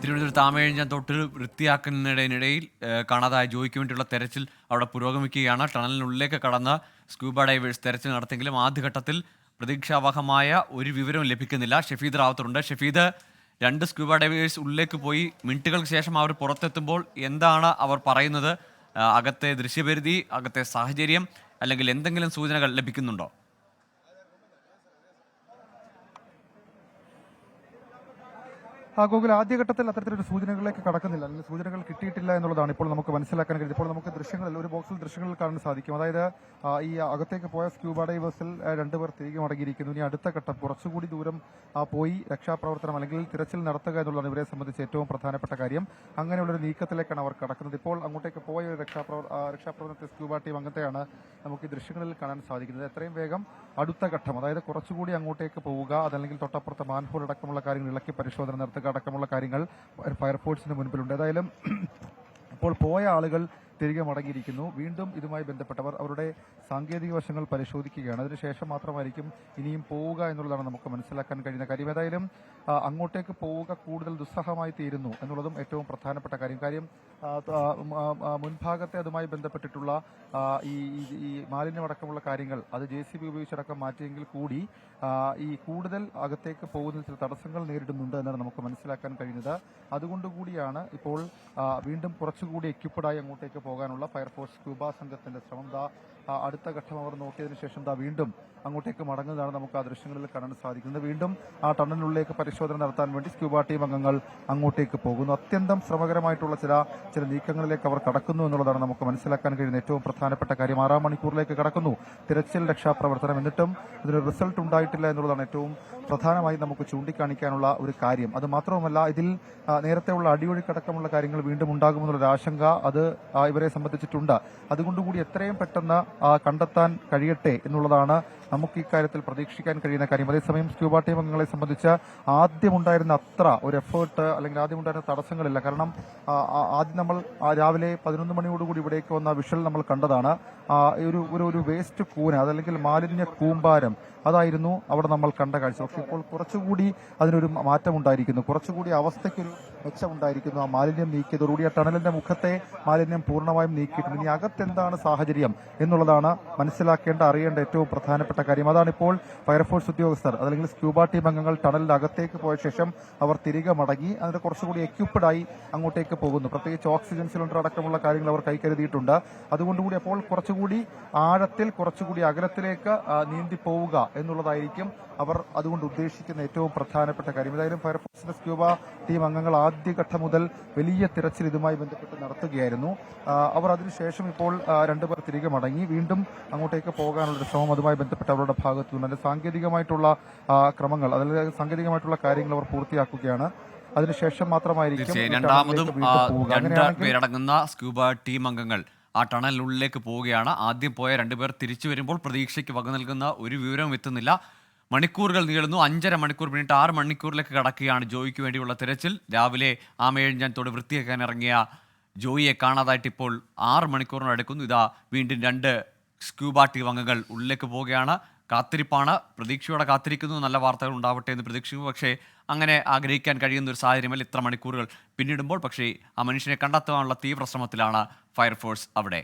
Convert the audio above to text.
തിരുവനന്തപുരത്ത് ആമയിഴഞ്ചാൻ തൊട്ടിൽ വൃത്തിയാക്കുന്നതിനിടയിൽ കാണാതായ ജോയിക്ക് വേണ്ടിയുള്ള തെരച്ചിൽ അവിടെ പുരോഗമിക്കുകയാണ്. ടണലിനുള്ളിലേക്ക് കടന്ന് സ്കൂബ ഡൈവേഴ്സ് തെരച്ചിൽ നടത്തിയെങ്കിലും ആദ്യഘട്ടത്തിൽ പ്രതീക്ഷാവഹമായ ഒരു വിവരവും ലഭിക്കുന്നില്ല. ഷഫീദ് റാവത്തുണ്ട്. ഷഫീദ്, രണ്ട് സ്കൂബ ഡൈവേഴ്സ് ഉള്ളിലേക്ക് പോയി മിനിറ്റുകൾക്ക് ശേഷം അവർ പുറത്തെത്തുമ്പോൾ എന്താണ് അവർ പറയുന്നത്? അകത്തെ ദൃശ്യപരിധി, അകത്തെ സാഹചര്യം, അല്ലെങ്കിൽ എന്തെങ്കിലും സൂചനകൾ ലഭിക്കുന്നുണ്ടോ? ഗൂഗിൾ ആദ്യഘട്ടത്തിൽ അത്തരത്തിലൊരു സൂചനകളിലേക്ക് കടക്കുന്നില്ല, അല്ലെങ്കിൽ സൂചനകൾ കിട്ടിയിട്ടില്ല എന്നുള്ളതാണ് ഇപ്പോൾ നമുക്ക് മനസ്സിലാക്കാൻ കഴിയും. ഇപ്പോൾ നമുക്ക് ദൃശ്യങ്ങളിൽ, ഒരു ബോക്സിൽ ദൃശ്യങ്ങളിൽ കാണാൻ സാധിക്കും. അതായത് ഈ അകത്തേക്ക് പോയ സ്ക്യൂബ ഡൈവേഴ്സിൽ രണ്ടുപേർ തിരികെ മടങ്ങിയിരിക്കുന്നു. ഇനി അടുത്ത ഘട്ടം കുറച്ചുകൂടി ദൂരം പോയി രക്ഷാപ്രവർത്തനം അല്ലെങ്കിൽ തിരച്ചിൽ നടത്തുക എന്നുള്ളതാണ് ഇവരെ സംബന്ധിച്ച് ഏറ്റവും പ്രധാനപ്പെട്ട കാര്യം. അങ്ങനെയുള്ളൊരു നീക്കത്തിലേക്കാണ് അവർ കടക്കുന്നത്. ഇപ്പോൾ അങ്ങോട്ടേക്ക് പോയ ഒരു രക്ഷാപ്രവർത്തനത്തെ സ്ക്യൂബ ടീം അംഗത്തെയാണ് നമുക്ക് ഈ ദൃശ്യങ്ങളിൽ കാണാൻ സാധിക്കുന്നത്. എത്രയും വേഗം അടുത്ത ഘട്ടം, അതായത് കുറച്ചുകൂടി അങ്ങോട്ടേക്ക് പോവുക, അതല്ലെങ്കിൽ തൊട്ടപ്പുറത്തെ മാൻഹോൾ അടക്കമുള്ള കാര്യങ്ങൾ ഇളക്കി പരിശോധന നടത്തുക അടക്കമുള്ള കാര്യങ്ങൾ ഫയർഫോഴ്സിന് മുൻപിലുണ്ട്. ഏതായാലും ഇപ്പോൾ പോയ ആളുകൾ തിരികെ മടങ്ങിയിരിക്കുന്നു. വീണ്ടും ഇതുമായി ബന്ധപ്പെട്ടവർ അവരുടെ സാങ്കേതിക വശങ്ങൾ പരിശോധിക്കുകയാണ്. അതിനുശേഷം മാത്രമായിരിക്കും ഇനിയും പോവുക എന്നുള്ളതാണ് നമുക്ക് മനസ്സിലാക്കാൻ കഴിയുന്ന കാര്യം. ഏതായാലും അങ്ങോട്ടേക്ക് പോവുക കൂടുതൽ ദുസ്സഹമായി തീരുന്നു എന്നുള്ളതും ഏറ്റവും പ്രധാനപ്പെട്ട കാര്യം. മുൻഭാഗത്തെ അതുമായി ബന്ധപ്പെട്ടിട്ടുള്ള ഈ മാലിന്യമടക്കമുള്ള കാര്യങ്ങൾ അത് JCB ഉപയോഗിച്ചടക്കം മാറ്റിയെങ്കിൽ കൂടി ഈ കൂടുതൽ അകത്തേക്ക് പോകുന്നതിൽ ചില തടസ്സങ്ങൾ നേരിടുന്നുണ്ട് എന്നാണ് നമുക്ക് മനസ്സിലാക്കാൻ കഴിയുന്നത്. അതുകൊണ്ടുകൂടിയാണ് ഇപ്പോൾ വീണ്ടും കുറച്ചുകൂടി എക്യുപ്ഡായി അങ്ങോട്ടേക്ക് പോകാനുള്ള ഫയർഫോഴ്സ് സ്കൂബ സംഘത്തിന്റെ ശ്രമം. അടുത്ത ഘട്ടം അവർ നോക്കിയതിനു ശേഷം വീണ്ടും അങ്ങോട്ടേക്ക് മടങ്ങുന്നതാണ് നമുക്ക് ആ ദൃശ്യങ്ങളിൽ കാണാൻ സാധിക്കുന്നത്. വീണ്ടും ആ ടണലിനുള്ളിലേക്ക് പരിശോധന നടത്താൻ വേണ്ടി സ്കൂബ ടീം അംഗങ്ങൾ അങ്ങോട്ടേക്ക് പോകുന്നു. അത്യന്തം ശ്രമകരമായിട്ടുള്ള ചില നീക്കങ്ങളിലേക്ക് അവർ കടക്കുന്നു എന്നുള്ളതാണ് നമുക്ക് മനസ്സിലാക്കാൻ കഴിയുന്ന ഏറ്റവും പ്രധാനപ്പെട്ട കാര്യം. 6 മണിക്കൂറിലേക്ക് കടക്കുന്നു തിരച്ചിൽ രക്ഷാപ്രവർത്തനം. എന്നിട്ടും ഇതിന് റിസൾട്ട് ഉണ്ടായിട്ടില്ല എന്നുള്ളതാണ് ഏറ്റവും പ്രധാനമായി നമുക്ക് ചൂണ്ടിക്കാണിക്കാനുള്ള ഒരു കാര്യം. അത് മാത്രവുമല്ല, ഇതിൽ നേരത്തെയുള്ള അടിയൊഴുക്കടക്കമുള്ള കാര്യങ്ങൾ വീണ്ടും ഉണ്ടാകുമെന്നുള്ളൊരു ആശങ്ക അത് ഇവരെ സംബന്ധിച്ചിട്ടുണ്ട്. അതുകൊണ്ടുകൂടി എത്രയും പെട്ടെന്ന് കണ്ടെത്താൻ കഴിയട്ടെ എന്നുള്ളതാണ് നമുക്ക് ഇക്കാര്യത്തിൽ പ്രതീക്ഷിക്കാൻ കഴിയുന്ന കാര്യം. അതേസമയം സ്ക്യൂബ ടീം അംഗങ്ങളെ സംബന്ധിച്ച് ആദ്യമുണ്ടായിരുന്ന അത്ര ഒരു എഫേർട്ട് അല്ലെങ്കിൽ ആദ്യമുണ്ടായിരുന്ന തടസ്സങ്ങളില്ല. കാരണം ആദ്യം നമ്മൾ രാവിലെ 11 മണിയോടുകൂടി ഇവിടേക്ക് വന്ന വിഷ്വൽ നമ്മൾ കണ്ടതാണ്. ഒരു വേസ്റ്റ് കൂന, അതല്ലെങ്കിൽ മാലിന്യ കൂമ്പാരം, അതായിരുന്നു അവിടെ നമ്മൾ കണ്ട കാഴ്ച. പക്ഷെ ഇപ്പോൾ കുറച്ചുകൂടി അതിനൊരു മാറ്റം ഉണ്ടായിരിക്കുന്നു, കുറച്ചുകൂടി അവസ്ഥയ്ക്കൊരു മെച്ചമുണ്ടായിരിക്കുന്നു. ആ മാലിന്യം നീക്കിയതോടുകൂടി ആ ടണലിന്റെ മുഖത്തെ മാലിന്യം പൂർണ്ണമായും നീക്കിയിട്ടുണ്ട്. ഇനി അകത്തെന്താണ് സാഹചര്യം എന്നുള്ളതാണ് മനസ്സിലാക്കേണ്ട, അറിയേണ്ട ഏറ്റവും പ്രധാനപ്പെട്ട കാര്യം. അതാണ് ഇപ്പോൾ ഫയർഫോഴ്സ് ഉദ്യോഗസ്ഥർ അല്ലെങ്കിൽ സ്ക്യൂബ ടീം അംഗങ്ങൾ ടണലിന്റെ അകത്തേക്ക് പോയ ശേഷം അവർ തിരികെ മടങ്ങി അതിന് കുറച്ചുകൂടി എക്യുപ്ഡായി അങ്ങോട്ടേക്ക് പോകുന്നു. പ്രത്യേകിച്ച് ഓക്സിജൻ സിലിണ്ടർ അടക്കമുള്ള കാര്യങ്ങൾ അവർ കൈക്കരുതിയിട്ടുണ്ട്. അതുകൊണ്ടുകൂടി അപ്പോൾ കുറച്ചുകൂടി ആഴത്തിൽ, കുറച്ചുകൂടി അകലത്തിലേക്ക് നീന്തി പോവുക എന്നുള്ളതായിരിക്കും അവർ അതുകൊണ്ട് ഉദ്ദേശിക്കുന്ന ഏറ്റവും പ്രധാനപ്പെട്ട കാര്യം. ഏതായാലും ഫയർഫോഴ്സിന്റെ സ്ക്യൂബ ടീം അംഗങ്ങൾ ആദ്യഘട്ടം മുതൽ വലിയ തിരച്ചിൽ ഇതുമായി ബന്ധപ്പെട്ട് നടത്തുകയായിരുന്നു. അവർ അതിനുശേഷം ഇപ്പോൾ രണ്ടുപേർ തിരികെ മടങ്ങി വീണ്ടും അങ്ങോട്ടേക്ക് പോകാനുള്ള ശ്രമം അതുമായി ബന്ധപ്പെട്ട് അവരുടെ ഭാഗത്തു നിന്ന് സാങ്കേതികമായിട്ടുള്ള ക്രമങ്ങൾ, അതായത് സാങ്കേതികമായിട്ടുള്ള കാര്യങ്ങൾ അവർ പൂർത്തിയാക്കുകയാണ്. അതിനുശേഷം മാത്രമായിരിക്കും രണ്ടാമതും പേരടങ്ങുന്ന സ്ക്യൂബ ടീം അംഗങ്ങൾ ആ ടണലിനുള്ളിലേക്ക് പോവുകയാണ്. ആദ്യം പോയ രണ്ടുപേർ തിരിച്ചു വരുമ്പോൾ പ്രതീക്ഷയ്ക്ക് വക നൽകുന്ന ഒരു വിവരവും എത്തുന്നില്ല. മണിക്കൂറുകൾ നീളുന്നു. 5.5 മണിക്കൂർ പിന്നിട്ട് 6 മണിക്കൂറിലേക്ക് കടക്കുകയാണ് ജോയിക്ക് വേണ്ടിയുള്ള തിരച്ചിൽ. രാവിലെ ആമയിഴഞ്ചാൻ തോട് വൃത്തിയാക്കാൻ ഇറങ്ങിയ ജോയിയെ കാണാതായിട്ട് ഇപ്പോൾ 6 മണിക്കൂറിനടുക്കുന്നു. ഇതാ വീണ്ടും 2 സ്ക്യൂബ ടീം അംഗങ്ങൾ ഉള്ളിലേക്ക് പോവുകയാണ്. കാത്തിരിപ്പാണ്, പ്രതീക്ഷയോടെ കാത്തിരിക്കുന്നു. നല്ല വാർത്തകൾ ഉണ്ടാവട്ടെ എന്ന് പ്രതീക്ഷിക്കുന്നു. പക്ഷേ അങ്ങനെ ആഗ്രഹിക്കാൻ കഴിയുന്ന ഒരു സാഹചര്യമല്ല ഇത്ര മണിക്കൂറുകൾ പിന്നിടുമ്പോൾ. പക്ഷേ ആ മനുഷ്യനെ കണ്ടെത്താനുള്ള തീവ്ര ശ്രമത്തിലാണ് ഫയർഫോഴ്സ് അവിടെ.